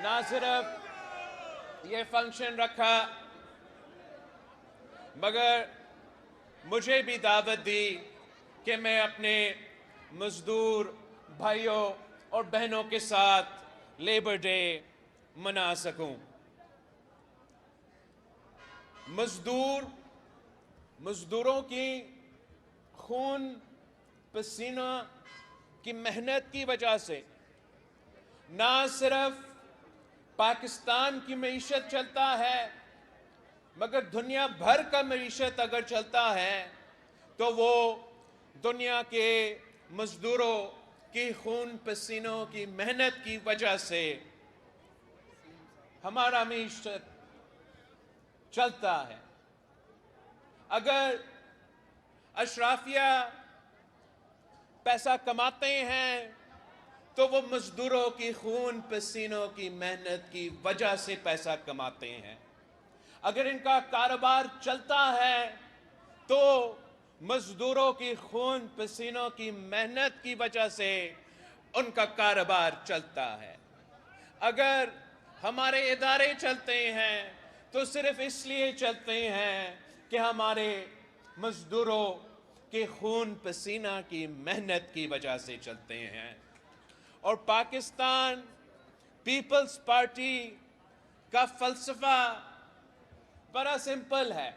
ना सिर्फ ये फंक्शन रखा मगर मुझे भी दावत दी कि मैं अपने मजदूर भाइयों और बहनों के साथ लेबर डे मना सकूं। मजदूरों की खून पसीना की मेहनत की वजह से ना सिर्फ पाकिस्तान की मईशत चलता है मगर दुनिया भर का मईशत अगर चलता है तो वो दुनिया के मजदूरों की खून पसीनों की मेहनत की वजह से हमारा मईशत चलता है। अगर अशराफिया पैसा कमाते हैं तो वो मजदूरों की खून पसीनों की मेहनत की वजह से पैसा कमाते हैं। अगर इनका कारोबार चलता है तो मजदूरों की खून पसीनों की मेहनत की वजह से उनका कारोबार चलता है। अगर हमारे इदारे चलते हैं तो सिर्फ इसलिए चलते हैं कि हमारे मजदूरों के खून पसीना की मेहनत की वजह से चलते हैं। और पाकिस्तान पीपल्स पार्टी का फलसफा बड़ा सिंपल है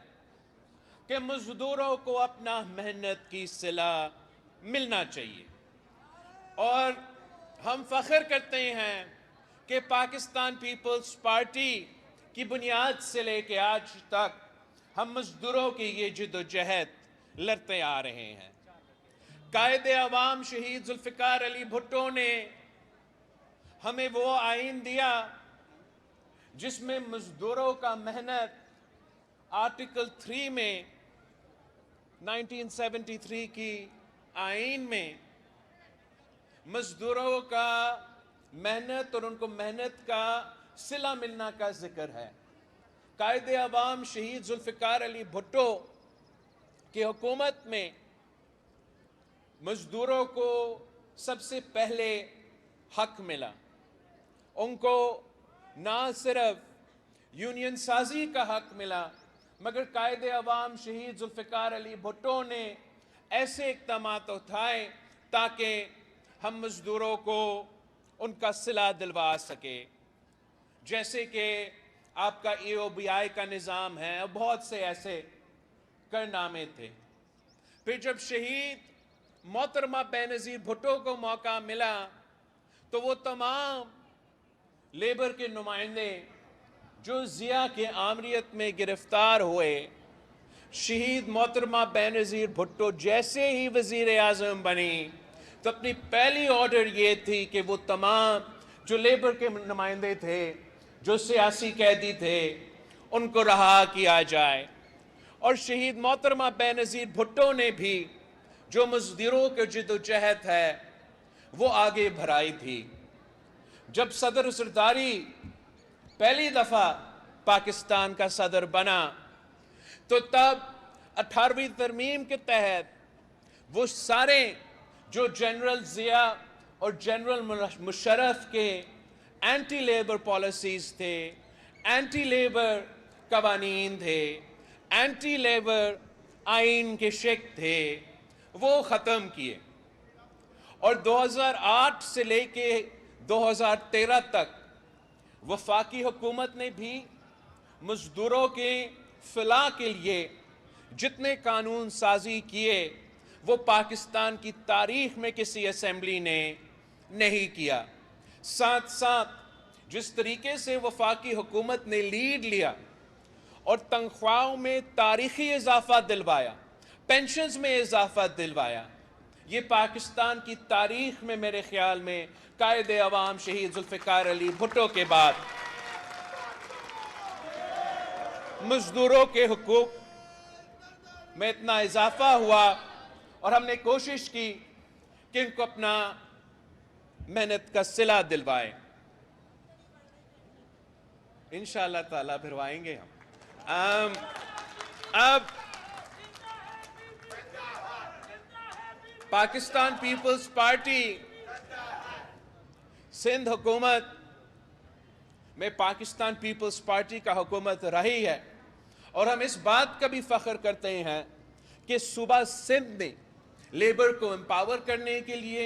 कि मजदूरों को अपना मेहनत की सिला मिलना चाहिए। और हम फख्र करते हैं कि पाकिस्तान पीपल्स पार्टी की बुनियाद से लेकर आज तक हम मजदूरों की ये जिद्दोजहद लड़ते आ रहे हैं। कायदे अवाम शहीद जुल्फिकार अली भुट्टो ने हमें वो आइन दिया जिसमें मजदूरों का मेहनत आर्टिकल 3 में 1973 की आइन में मजदूरों का मेहनत और उनको मेहनत का सिला मिलना का जिक्र है। कायदे अवाम शहीद जुल्फिकार अली भुट्टो की हुकूमत में मजदूरों को सबसे पहले हक मिला। उनको ना सिर्फ यूनियन साजी का हक मिला मगर कायदे अवाम शहीद जुल्फिकार अली भुट्टो ने ऐसे इक़दामात उठाए ताकि हम मजदूरों को उनका सिला दिलवा सके। जैसे कि आपका EOBI का निज़ाम है और बहुत से ऐसे करनामे थे। फिर जब शहीद मोहतरमा बेनज़ीर भुट्टो को मौका मिला तो वो तमाम लेबर के नुमाइंदे जो ज़िया के आमरीत में गिरफ्तार हुए, शहीद मोहतरमा बेनज़ीर भुट्टो जैसे ही वज़ीर आज़म बनी तो अपनी पहली ऑर्डर ये थी कि वो तमाम जो लेबर के नुमाइंदे थे, जो सियासी कैदी थे, उनको रहा किया जाए। और शहीद मोहतरमा बेनज़ीर भुट्टो ने भी जो मजदूरों के जिद्दोजहद है वो आगे बढ़ाई थी। जब सदर ज़रदारी पहली दफ़ा पाकिस्तान का सदर बना तो तब 18वीं तरमीम के तहत वो सारे जो जनरल ज़िया और जनरल मुशर्रफ के एंटी लेबर पॉलिसीज़ थे, एंटी लेबर कवानीन थे, एंटी लेबर आइन के शिक थे, वो ख़त्म किए। और 2008 से लेके 2013 तक वफाकी हुकूमत ने भी मजदूरों के फलाह के लिए जितने कानून साजी किए वो पाकिस्तान की तारीख में किसी असेंबली ने नहीं किया। साथ साथ जिस तरीके से वफाकी हुकूमत ने लीड लिया और तनख्वाहों में तारीखी इजाफा दिलवाया, पेंशन्स में इजाफा दिलवाया, ये पाकिस्तान की तारीख में मेरे ख्याल में कायदे अवाम शहीद जुल्फिकार अली भुट्टो के बाद मजदूरों के हुकूक में इतना इजाफा हुआ और हमने कोशिश की कि इनको अपना मेहनत का सिला दिलवाएं। इंशाअल्लाह ताला भिरवाएंगे हम। अब पाकिस्तान पीपल्स पार्टी सिंध हुकूमत में पाकिस्तान पीपल्स पार्टी का हुकूमत रही है और हम इस बात का भी फख्र करते हैं कि सूबा सिंध में लेबर को एम्पावर करने के लिए,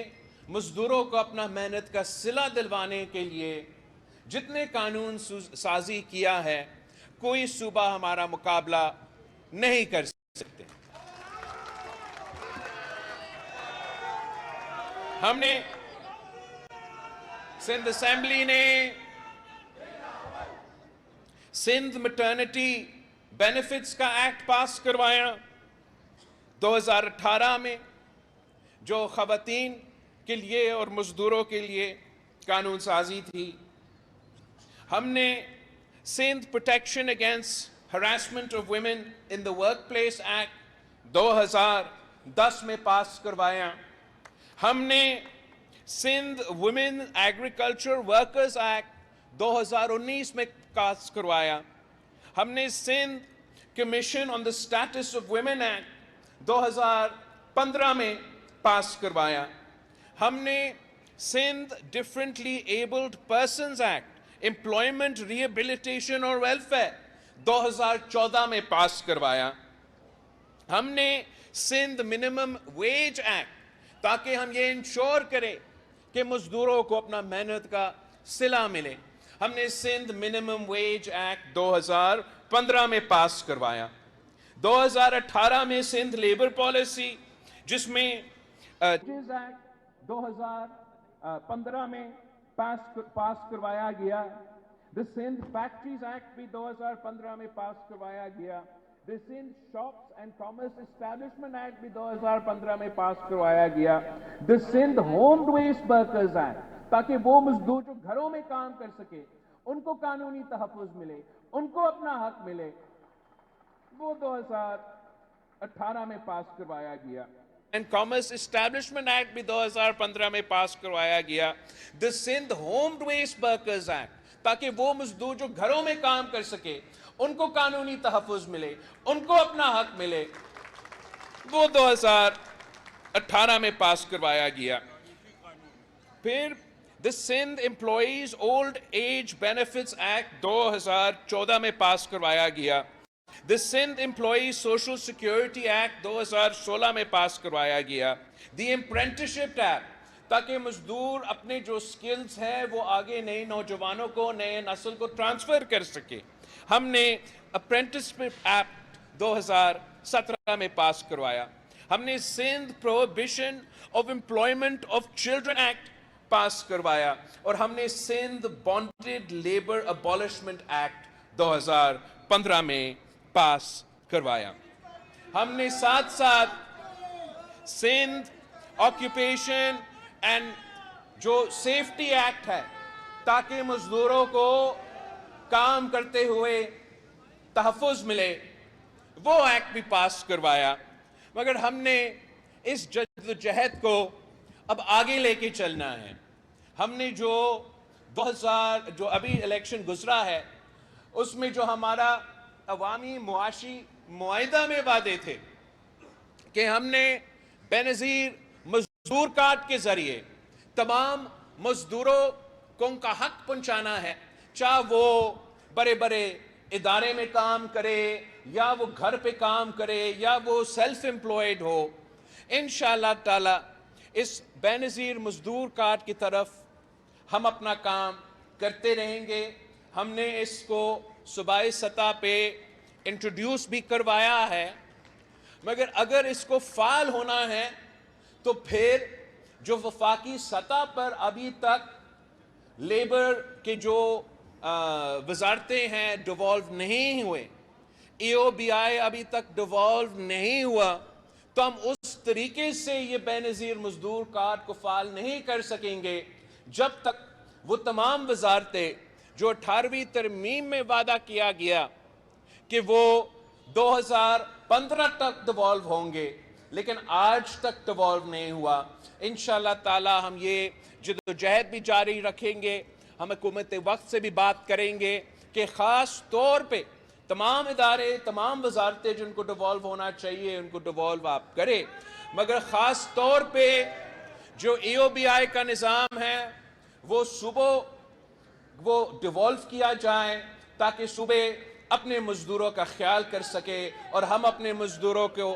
मजदूरों को अपना मेहनत का सिला दिलवाने के लिए जितने कानून साजी किया है, कोई सूबा हमारा मुकाबला नहीं कर सकते। हमने सिंध असेंबली ने सिंध मैटरनिटी बेनिफिट्स का एक्ट पास करवाया 2018 में, जो खवातीन के लिए और मजदूरों के लिए कानून साजी थी। हमने Sindh protection against harassment of women in the work place act 2010 में पास करवाया। हमने Sindh women agriculture workers act 2019 में पास करवाया। हमने Sindh commission on the status of women act 2015 में पास करवाया। हमने Sindh differently abled persons act employment rehabilitation और वेलफेयर 2014 में पास करवाया। हमने सिंध मिनिमम वेज एक्ट, ताकि हम ये इंश्योर करें कि मजदूरों को अपना मेहनत का सिला मिले, हमने सिंध मिनिमम वेज एक्ट 2015 में पास करवाया। 2018 में सिंध लेबर पॉलिसी, जिसमें एक्ट 2015 में पास करवाया गया। द सिंध फैक्ट्रीज एक्ट भी 2015 में पास करवाया गया। The Sindh shops and commerce establishment act भी 2015 में पास करवाया गया। The Sindh home based workers act, ताकि वो मजदूर जो घरों में काम कर सके, उनको कानूनी तहफ़्फ़ुज़ मिले, उनको अपना हक मिले, वो 2018 में पास करवाया गया। एंड कॉमर्स एस्टैब्लिशमेंट एक्ट भी 2015 में पास करवाया गया। The Sindh home based workers act, ताकि वो मजदूर जो घरों में काम कर सके, उनको कानूनी तहफ़्फ़ुज़ मिले, उनको अपना हक मिले, वो 2018 में पास करवाया गया। फिर the Sindh employees old age benefits act 2014 में पास करवाया गया। The Sindh employees social security act 2016 में पास करवाया गया। द अप्रेंटिसशिप एक्ट, ताकि मजदूर अपने जो स्किल्स हैं वो आगे नए नौजवानों को, नए नस्ल को ट्रांसफर कर सके। हमने अप्रेंटिसशिप एक्ट 2017 में पास करवाया। हमने Sindh prohibition of employment of children act pass करवाया और हमने Sindh bonded labour abolishment act 2015 में पास करवाया। हमने साथ साथ सिंध ऑक्यूपेशन एंड जो सेफ्टी एक्ट है, ताकि मजदूरों को काम करते हुए तहफ़्फ़ुज़ मिले, वो एक्ट भी पास करवाया। मगर हमने इस जद्दोजहद को अब आगे लेके चलना है। हमने जो 2000 जो अभी इलेक्शन गुजरा है, उसमें जो हमारा अवामी मुआशी मुआहिदा में वादे थे कि हमने बेनज़ीर मजदूर कार्ड के जरिए तमाम मजदूरों को उनका हक पहुंचाना है, चाहे वो बड़े बड़े इदारे में काम करे या वो घर पे काम करे या वो सेल्फ एम्प्लॉयड हो। इंशाअल्लाह ताला इस बेनज़ीर मजदूर कार्ड की तरफ हम अपना काम करते रहेंगे। हमने इसको सूबाई सतह पे इंट्रोड्यूस भी करवाया है, मगर अगर इसको फाल होना है तो फिर जो वफाकी सतह पर अभी तक लेबर के जो वजारतें हैं डिवॉल्व नहीं हुए, EOBI अभी तक डिवॉल्व नहीं हुआ, तो हम उस तरीके से ये बेनज़ीर मजदूर कार्ड को फाल नहीं कर सकेंगे जब तक वो तमाम वजारतें जो 18वीं तरमीम में वादा किया गया कि वो 2015 तक डिवॉल्व होंगे, लेकिन आज तक डिवॉल्व नहीं हुआ। इंशाअल्लाह ताला हम ये जद्दोजहद भी जारी रखेंगे। हम हुकूमत वक्त से भी बात करेंगे कि ख़ास तौर पे तमाम इदारे, तमाम वजारतें जिनको डिवॉल्व होना चाहिए उनको डिवॉल्व आप करें, मगर ख़ास तौर पे जो EOBI का निज़ाम है वो सुबह वो डिवॉल्व किया जाए ताकि सूबे अपने मजदूरों का ख्याल कर सके और हम अपने मजदूरों को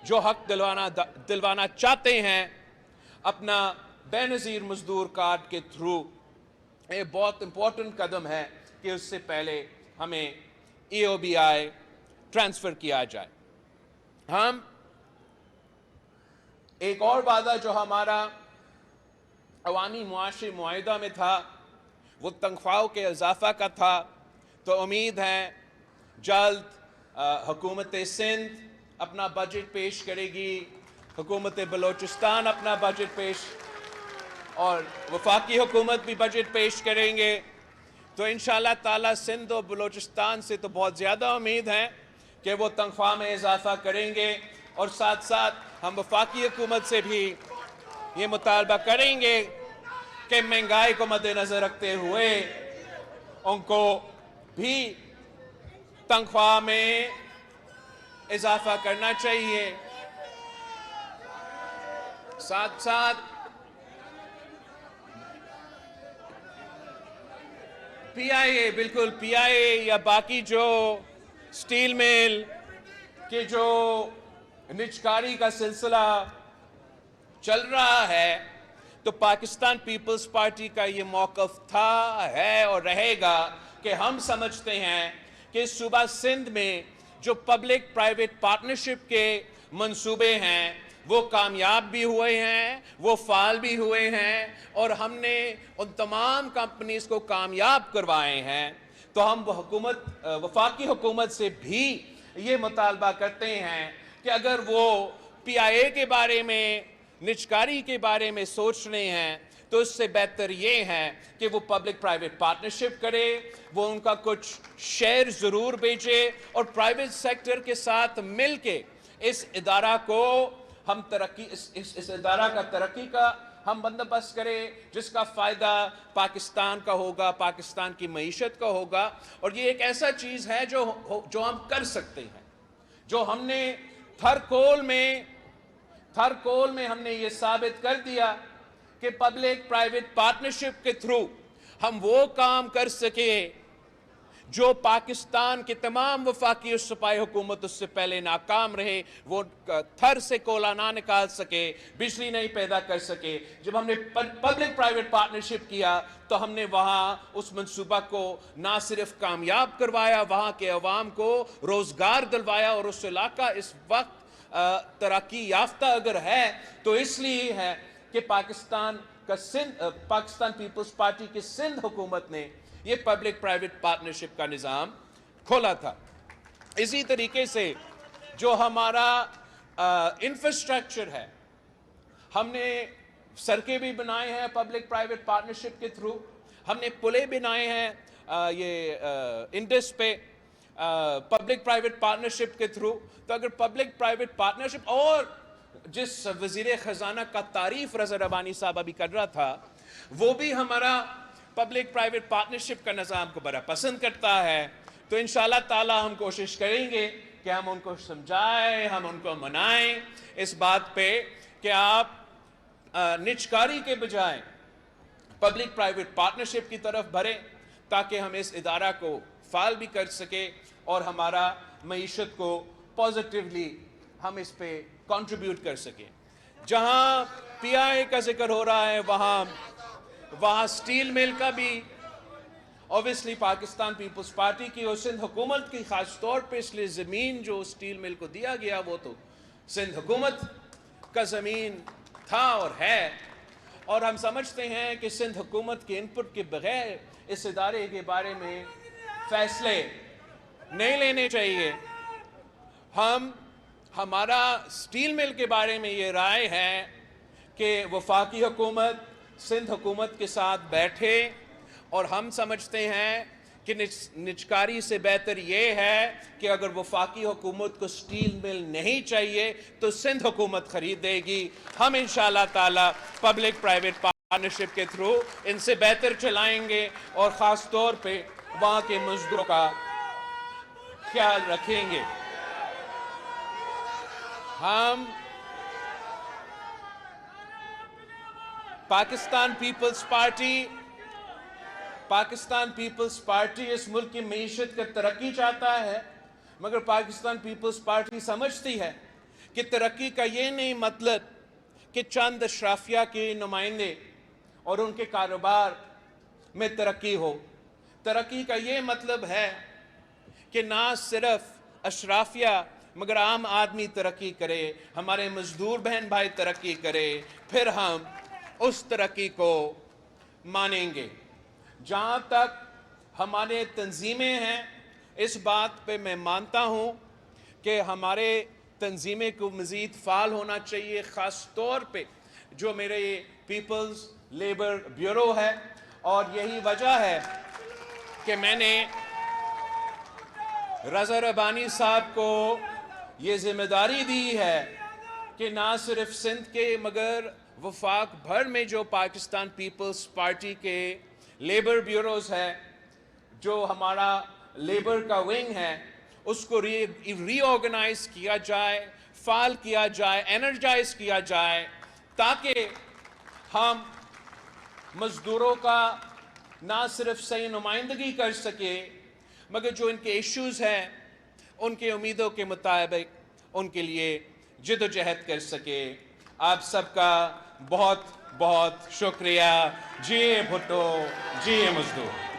जो हक दिलवाना चाहते हैं अपना बेनज़ीर मजदूर कार्ड के थ्रू, ये बहुत इंपॉर्टेंट कदम है कि उससे पहले हमें EOBI ट्रांसफ़र किया जाए। हम एक और वादा जो हमारा अवामी मुआशी मुआहिदा में था वो तनख्वाहों के इजाफा का था, तो उम्मीद है जल्द हुकूमत सिंध अपना बजट पेश करेगी, हुकूमत बलोचिस्तान अपना बजट पेश और वफाकी हुकूमत भी बजट पेश करेंगे। तो इंशाअल्लाह ताला सिंध और बलोचिस्तान से तो बहुत ज़्यादा उम्मीद है कि वो तनख्वाह में इजाफा करेंगे और साथ साथ हम वफाकी हुकूमत से भी ये मुतालबा करेंगे कि महंगाई को मद्देनज़र रखते हुए उनको भी तनख्वाह में इजाफा करना चाहिए। साथ साथ PIA, बिल्कुल PIA या बाकी जो स्टील मिल के जो निजकारी का सिलसिला चल रहा है, तो पाकिस्तान पीपल्स पार्टी का ये मौक़िफ़ था, है और रहेगा कि हम समझते हैं कि सूबा सिंध में जो पब्लिक प्राइवेट पार्टनरशिप के मंसूबे हैं वो कामयाब भी हुए हैं, वो फाल भी हुए हैं और हमने उन तमाम कंपनीज को कामयाब करवाए हैं। तो हम वफाकी हुकूमत से भी ये मुतालबा करते हैं कि अगर वो PIA के बारे में, निजकारी के बारे में सोच रहे हैं तो इससे बेहतर ये है कि वो पब्लिक प्राइवेट पार्टनरशिप करे, वो उनका कुछ शेयर ज़रूर बेचे और प्राइवेट सेक्टर के साथ मिल के इस इदारा को हम इस इदारा का तरक्की का हम बंदोबस्त करें जिसका फ़ायदा पाकिस्तान का होगा, पाकिस्तान की मईशत का होगा। और ये एक ऐसा चीज़ है जो हम कर सकते हैं, जो हमने थरकोल में हमने ये साबित कर दिया कि पब्लिक प्राइवेट पार्टनरशिप के थ्रू हम वो काम कर सके जो पाकिस्तान के तमाम वफाकी और सूबाई हुकूमत उससे पहले नाकाम रहे। वो थर से कोयला ना निकाल सके, बिजली नहीं पैदा कर सके। जब हमने पब्लिक प्राइवेट पार्टनरशिप किया तो हमने वहाँ उस मंसूबा को ना सिर्फ कामयाब करवाया, वहाँ के अवाम को रोज़गार दिलवाया और उस इलाका इस वक्त तरक्की याफ्ता अगर है तो इसलिए है कि पाकिस्तान पीपल्स पार्टी की सिंध हुकूमत ने ये पब्लिक प्राइवेट पार्टनरशिप का निज़ाम खोला था। इसी तरीके से जो हमारा इंफ्रास्ट्रक्चर है, हमने सड़कें भी बनाए हैं पब्लिक प्राइवेट पार्टनरशिप के थ्रू, हमने पुलें बनाए हैं इंडस पे पब्लिक प्राइवेट पार्टनरशिप के थ्रू। तो अगर पब्लिक प्राइवेट पार्टनरशिप और जिस वज़ीर ख़जाना का तारीफ रज़ा रबानी साहब अभी कर रहा था, वो भी हमारा पब्लिक प्राइवेट पार्टनरशिप का निज़ाम को बड़ा पसंद करता है। तो इंशाअल्लाह ताला हम कोशिश करेंगे कि हम उनको समझाएं, हम उनको मनाएं इस बात पे कि आप निजकारी के बजाय पब्लिक प्राइवेट पार्टनरशिप की तरफ बढ़ें ताकि हम इस इदारा को फाल भी कर सके और हमारा मईशत को पॉजिटिवली हम इस पे कंट्रीब्यूट कर सकें। जहां PIA का जिक्र हो रहा है वहाँ स्टील मिल का भी ऑब्वियसली पाकिस्तान पीपल्स पार्टी की और सिंध हुकूमत की ख़ास तौर पे इसलिए ज़मीन जो स्टील मिल को दिया गया वो तो सिंध हुकूमत का ज़मीन था और है। और हम समझते हैं कि सिंध हुकूमत के इनपुट के बगैर इस इदारे के बारे में फ़ैसले नहीं लेने चाहिए। हमारा स्टील मिल के बारे में ये राय है कि वफाकी हुकूमत सिंध हुकूमत के साथ बैठे और हम समझते हैं कि निजकारी से बेहतर ये है कि अगर वफाकी हुकूमत को स्टील मिल नहीं चाहिए तो सिंध हुकूमत खरीदेगी। हम इंशाअल्लाह ताला पब्लिक प्राइवेट पार्टनरशिप के थ्रू इनसे बेहतर चलाएंगे और ख़ास तौर पे वहाँ के मजदूरों का ख्याल रखेंगे। हम Pakistan Peoples Party Pakistan Peoples Party इस मुल्क की मीशत की तरक्की चाहता है, मगर पाकिस्तान पीपल्स पार्टी समझती है कि तरक्की का ये नहीं मतलब कि चंद अशराफिया के नुमाइंदे और उनके कारोबार में तरक्की हो। तरक्की का ये मतलब है कि ना सिर्फ अशराफिया मगर आम आदमी तरक्की करे, हमारे मजदूर बहन भाई तरक्की करे, फिर हम उस तरक्की को मानेंगे। जहाँ तक हमारे तंजीमें हैं, इस बात पे मैं मानता हूँ कि हमारे तंजीमें को मज़ीद फ़ाल होना चाहिए, ख़ास तौर पे जो मेरे पीपल्स लेबर ब्यूरो है। और यही वजह है कि मैंने रज़ा रब्बानी साहब को ये जिम्मेदारी दी है कि ना सिर्फ सिंध के मगर वफाक भर में जो पाकिस्तान पीपल्स पार्टी के लेबर ब्यूरोज है, जो हमारा लेबर का विंग है, उसको रीऑर्गेनाइज किया जाए, फाल किया जाए, एनर्जाइज किया जाए, ताकि हम मजदूरों का ना सिर्फ सही नुमाइंदगी कर सके मगर जो इनके इश्यूज हैं उनके उम्मीदों के मुताबिक उनके लिए जिद्दोजहद कर सके। आप सबका बहुत बहुत शुक्रिया। जिए भुट्टो, जिए मजदूर।